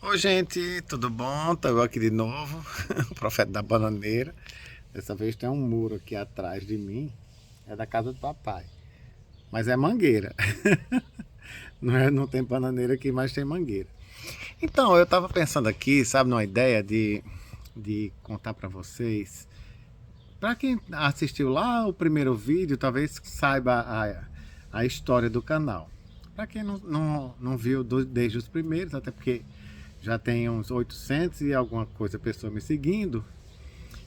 Oi, gente, tudo bom? Tô eu aqui de novo, o profeta da bananeira. Dessa vez tem um muro aqui atrás de mim, é da casa do papai, mas é mangueira. Não tem bananeira aqui, mas tem mangueira. Então, eu tava pensando aqui, sabe, numa ideia de contar pra vocês. Pra quem assistiu lá o primeiro vídeo, talvez saiba a história do canal. Pra quem não viu desde os primeiros, até porque já tem uns 800 e alguma coisa pessoas me seguindo,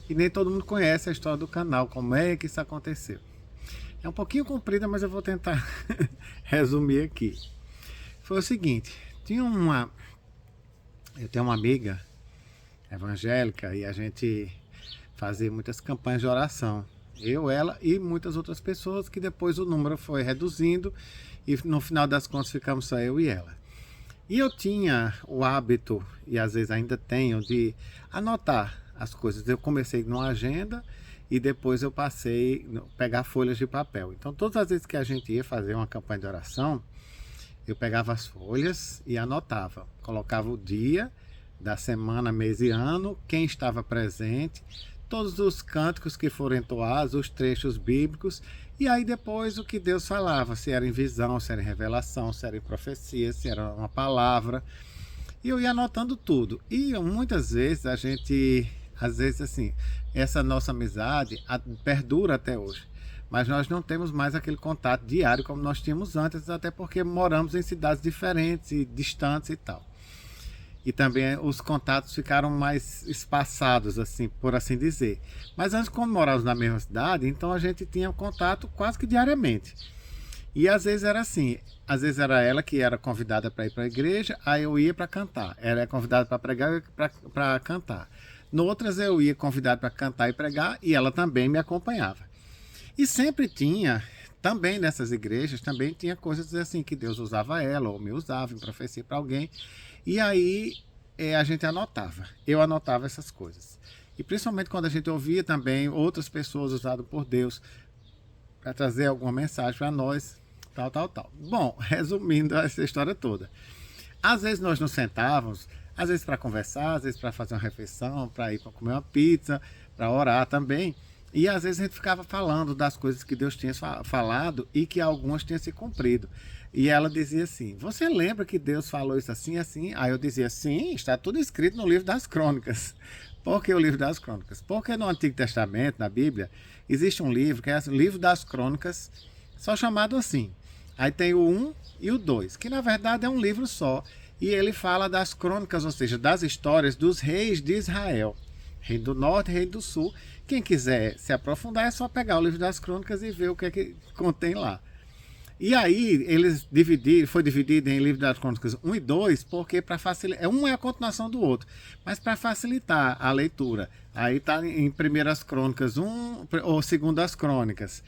e nem todo mundo conhece a história do canal, como é que isso aconteceu. É um pouquinho comprida, mas eu vou tentar resumir aqui. Foi o seguinte, eu tenho uma amiga evangélica e a gente fazia muitas campanhas de oração. Eu, ela e muitas outras pessoas, que depois o número foi reduzindo e no final das contas ficamos só eu e ela. E eu tinha o hábito, e às vezes ainda tenho, de anotar as coisas. Eu comecei numa agenda e depois eu passei a pegar folhas de papel. Então, todas as vezes que a gente ia fazer uma campanha de oração, eu pegava as folhas e anotava. Colocava o dia da semana, mês e ano, quem estava presente, todos os cânticos que foram entoados, os trechos bíblicos, e aí depois o que Deus falava, se era em visão, se era em revelação, se era em profecia, se era uma palavra. E eu ia anotando tudo. E muitas vezes às vezes assim, essa nossa amizade perdura até hoje. Mas nós não temos mais aquele contato diário como nós tínhamos antes, até porque moramos em cidades diferentes e distantes e tal. E também os contatos ficaram mais espaçados, assim, por assim dizer. Mas antes, como morávamos na mesma cidade, então a gente tinha contato quase que diariamente. E às vezes era assim, às vezes era ela que era convidada para ir para a igreja, aí eu ia para cantar. Ela era convidada para pregar e para cantar. Noutras eu ia convidado para cantar e pregar e ela também me acompanhava. E sempre tinha, também nessas igrejas, também tinha coisas assim que Deus usava ela ou me usava em profecia para alguém. E aí a gente anotava. Eu anotava essas coisas. E principalmente quando a gente ouvia também outras pessoas usadas por Deus para trazer alguma mensagem para nós, tal, tal, tal. Bom, resumindo essa história toda. Às vezes nós nos sentávamos, às vezes para conversar, às vezes para fazer uma refeição, para ir para comer uma pizza, para orar também. E às vezes a gente ficava falando das coisas que Deus tinha falado e que algumas tinham se cumprido. E ela dizia assim: Você lembra que Deus falou isso assim, assim? Aí eu dizia: Sim, está tudo escrito no livro das Crônicas. Por que o livro das Crônicas? Porque no Antigo Testamento, na Bíblia, existe um livro que é o livro das Crônicas, só chamado assim. Aí tem o 1 e o 2, que na verdade é um livro só. E ele fala das crônicas, ou seja, das histórias dos reis de Israel. Rei do Norte e Rei do Sul. Quem quiser se aprofundar é só pegar o livro das crônicas e ver o que é que contém lá. E aí foi dividido em livro das crônicas 1 e 2, porque para facilitar, um é a continuação do outro, mas para facilitar a leitura. Aí está em primeiras crônicas 1 ou segundas crônicas.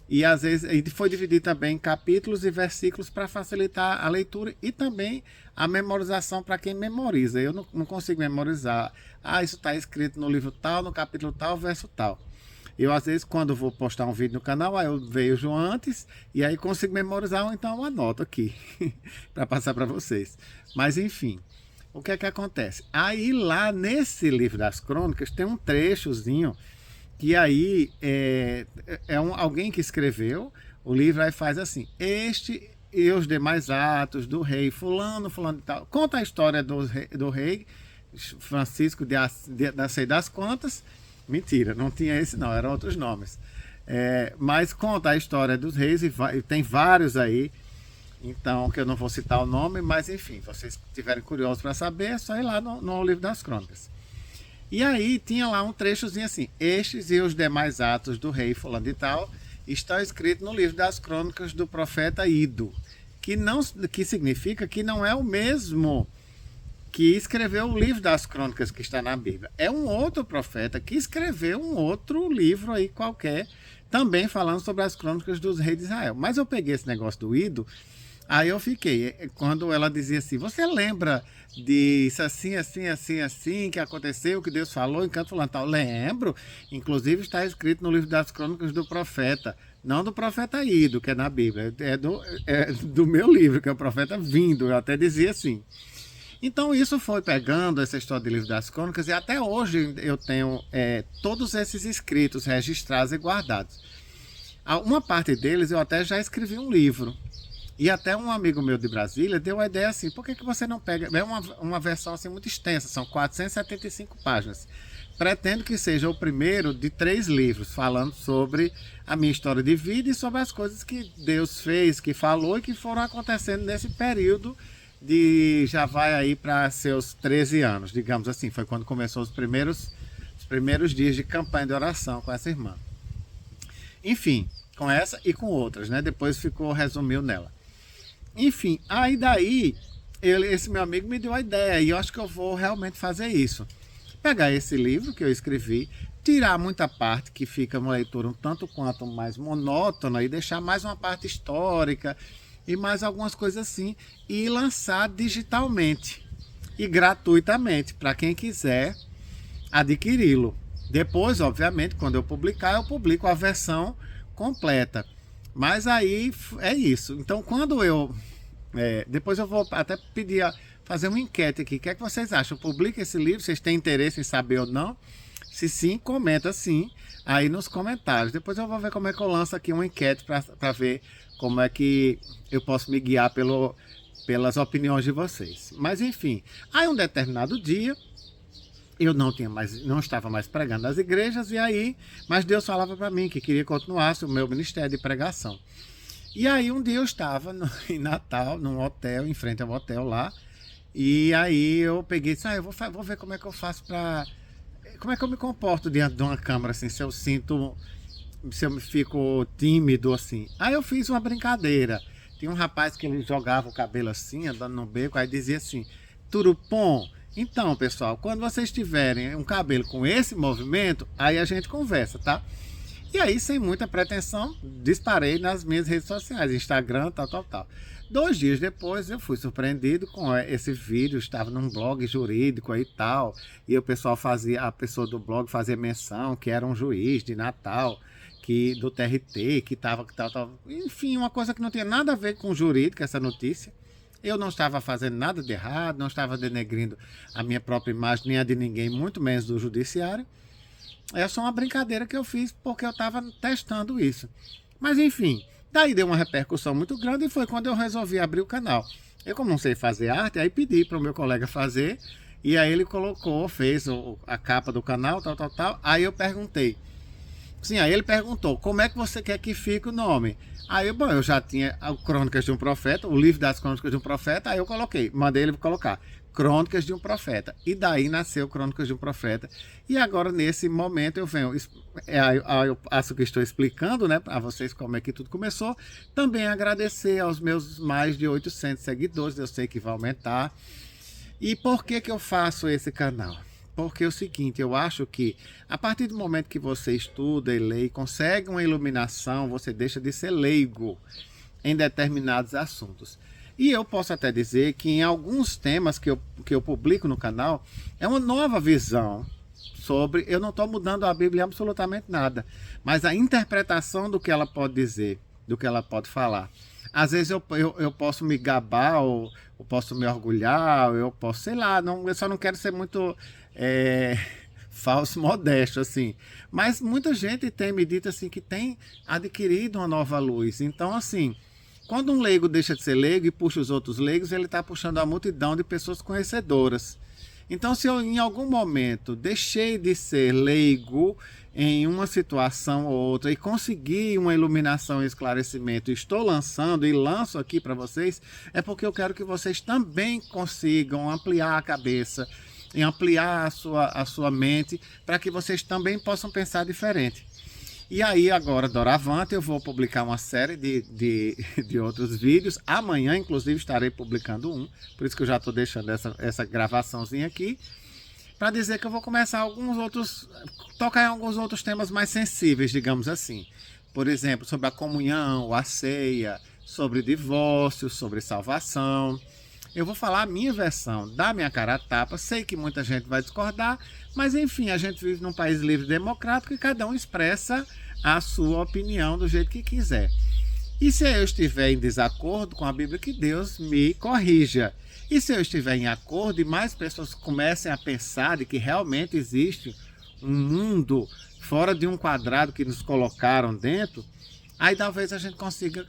E às vezes foi dividido também em capítulos e versículos para facilitar a leitura e também a memorização para quem memoriza. Eu não consigo memorizar. Ah, isso está escrito no livro tal, no capítulo tal, verso tal. Eu, às vezes, quando vou postar um vídeo no canal, aí eu vejo antes e aí consigo memorizar, ou então eu anoto aqui para passar para vocês. Mas, enfim, o que é que acontece? Aí, lá nesse livro das crônicas, tem um trechozinho que aí alguém que escreveu o livro, aí faz assim: Este e os demais atos do rei fulano, fulano e tal. Conta a história do rei Francisco não sei das quantas. Mentira, não tinha esse não, eram outros nomes. Mas conta a história dos reis e tem vários aí, então que eu não vou citar o nome, mas enfim, vocês estiverem curiosos para saber, é só ir lá no livro das crônicas. E aí tinha lá um trechozinho assim: Estes e os demais atos do rei fulano de tal estão escritos no livro das crônicas do profeta Ido, que significa que não é o mesmo que escreveu o livro das crônicas que está na Bíblia. É um outro profeta que escreveu um outro livro aí qualquer, também falando sobre as crônicas dos reis de Israel. Mas eu peguei esse negócio do Ido, aí eu fiquei, quando ela dizia assim: Você lembra disso assim, assim, assim, assim, que aconteceu, que Deus falou em canto fulano tal? Lembro, inclusive está escrito no livro das crônicas do profeta, não do profeta Ido, que é na Bíblia, é do meu livro, que é o profeta Vindo, eu até dizia assim. Então isso foi pegando essa história de Livro das Crônicas, e até hoje eu tenho todos esses escritos registrados e guardados. Uma parte deles eu até já escrevi um livro. E até um amigo meu de Brasília deu a ideia assim, por que você não pega... É uma versão assim muito extensa, são 475 páginas. Pretendo que seja o primeiro de 3 livros, falando sobre a minha história de vida e sobre as coisas que Deus fez, que falou e que foram acontecendo nesse período de... Já vai aí para seus 13 anos, digamos assim. Foi quando começou os primeiros dias de campanha de oração com essa irmã. Enfim, com essa e com outras, né? Depois resumiu nela. Enfim, aí daí, esse meu amigo me deu a ideia, e eu acho que eu vou realmente fazer isso. Pegar esse livro que eu escrevi, tirar muita parte que fica uma leitura um tanto quanto mais monótona, e deixar mais uma parte histórica, e mais algumas coisas assim, e lançar digitalmente, e gratuitamente, para quem quiser adquiri-lo. Depois, obviamente, quando eu publicar, eu publico a versão completa. Mas aí é isso. Então, quando eu... depois eu vou até pedir fazer uma enquete aqui. O que é que vocês acham? Publica esse livro? Vocês têm interesse em saber ou não? Se sim, comenta sim aí nos comentários. Depois eu vou ver como é que eu lanço aqui uma enquete para ver como é que eu posso me guiar pelas opiniões de vocês. Mas enfim, aí um determinado dia... Eu não estava mais pregando nas igrejas, mas Deus falava para mim que queria continuar o meu ministério de pregação. E aí um dia eu estava em Natal, num hotel, em frente ao hotel lá, e aí eu peguei e disse, eu vou ver como é que eu faço como é que eu me comporto diante de uma câmera, assim, se eu fico tímido, assim. Aí eu fiz uma brincadeira. Tinha um rapaz que ele jogava o cabelo assim, andando no beco, aí dizia assim, Turupom. Então, pessoal, quando vocês tiverem um cabelo com esse movimento, aí a gente conversa, tá? E aí, sem muita pretensão, disparei nas minhas redes sociais, Instagram, tal. 2 dias depois, eu fui surpreendido com esse vídeo, estava num blog jurídico aí e tal, e a pessoa do blog fazia menção que era um juiz de Natal, do TRT, que estava, tal. Enfim, uma coisa que não tinha nada a ver com jurídico, essa notícia. Eu não estava fazendo nada de errado, não estava denegrindo a minha própria imagem, nem a de ninguém, muito menos do judiciário. É só uma brincadeira que eu fiz porque eu estava testando isso. Mas enfim, daí deu uma repercussão muito grande e foi quando eu resolvi abrir o canal. Eu, como não sei fazer arte, aí pedi para o meu colega fazer, e aí ele fez a capa do canal, tal. Aí eu perguntei. Sim, aí ele perguntou, como é que você quer que fique o nome? Aí, eu já tinha o Crônicas de um Profeta, o livro das Crônicas de um Profeta, aí eu mandei ele colocar Crônicas de um Profeta. E daí nasceu Crônicas de um Profeta. E agora, nesse momento, eu acho que estou explicando, né, para vocês como é que tudo começou. Também agradecer aos meus mais de 800 seguidores, eu sei que vai aumentar. E por que eu faço esse canal? Porque é o seguinte, eu acho que a partir do momento que você estuda e lê e consegue uma iluminação, você deixa de ser leigo em determinados assuntos. E eu posso até dizer que em alguns temas que eu publico no canal, é uma nova visão sobre... Eu não estou mudando a Bíblia absolutamente nada, mas a interpretação do que ela pode dizer, do que ela pode falar. Às vezes eu posso me gabar, ou eu posso me orgulhar, ou eu posso, sei lá, eu só não quero ser muito... falso modesto, assim. Mas muita gente tem me dito assim que tem adquirido uma nova luz. Então, assim, quando um leigo deixa de ser leigo e puxa os outros leigos, ele está puxando a multidão de pessoas conhecedoras. Então, se eu em algum momento deixei de ser leigo em uma situação ou outra e consegui uma iluminação e esclarecimento, estou lançando e lanço aqui para vocês, é porque eu quero que vocês também consigam ampliar a cabeça, em ampliar a sua mente, para que vocês também possam pensar diferente. E aí agora, doravante, eu vou publicar uma série de outros vídeos. Amanhã, inclusive, estarei publicando um, por isso que eu já estou deixando essa gravaçãozinha aqui, para dizer que eu vou começar tocar em alguns outros temas mais sensíveis, digamos assim. Por exemplo, sobre a comunhão, a ceia, sobre divórcio, sobre salvação. Eu vou falar a minha versão, da minha cara a tapa. Sei que muita gente vai discordar, mas enfim, a gente vive num país livre e democrático e cada um expressa a sua opinião do jeito que quiser. E se eu estiver em desacordo com a Bíblia, que Deus me corrija. E se eu estiver em acordo e mais pessoas comecem a pensar de que realmente existe um mundo fora de um quadrado que nos colocaram dentro, aí talvez a gente consiga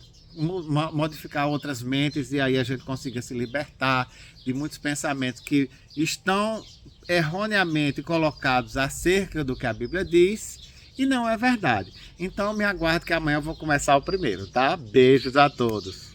modificar outras mentes e aí a gente consiga se libertar de muitos pensamentos que estão erroneamente colocados acerca do que a Bíblia diz e não é verdade. Então me aguarde que amanhã eu vou começar o primeiro, tá? Beijos a todos.